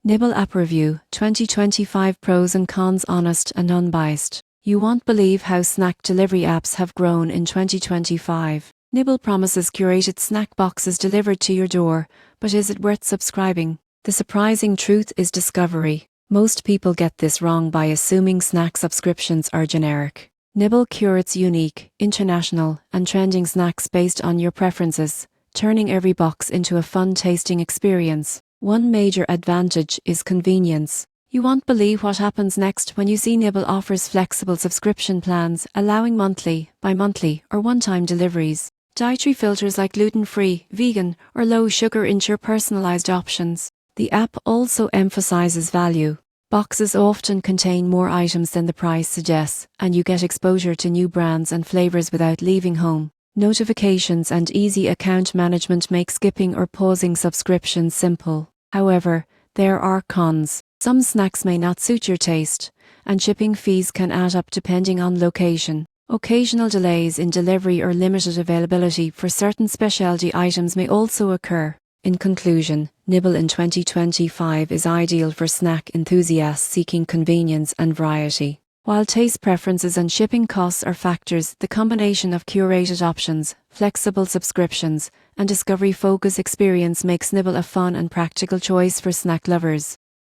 Nibble App Review 2025 Pros and Cons Honest and Unbiased. You won't believe how snack delivery apps have grown in 2025. Nibble promises curated snack boxes delivered to your door, but is it worth subscribing? The surprising truth is discovery. Most people get this wrong by assuming snack subscriptions are generic. Nibble curates unique, international, and trending snacks based on your preferences, turning every box into a fun tasting experience. One major advantage is convenience. You won't believe what happens next when you see Nibble offers flexible subscription plans allowing monthly, bi-monthly, or one-time deliveries. Dietary filters like gluten-free, vegan, or low-sugar ensure personalized options. The app also emphasizes value. Boxes often contain more items than the price suggests, and you get exposure to new brands and flavors without leaving home. Notifications and easy account management make skipping or pausing subscriptions simple. However, there are cons. Some snacks may not suit your taste, and shipping fees can add up depending on location. Occasional delays in delivery or limited availability for certain specialty items may also occur. In conclusion, Nibble in 2025 is ideal for snack enthusiasts seeking convenience and variety. While taste preferences and shipping costs are factors, the combination of curated options, flexible subscriptions, and discovery-focused experience makes Nibble a fun and practical choice for snack lovers.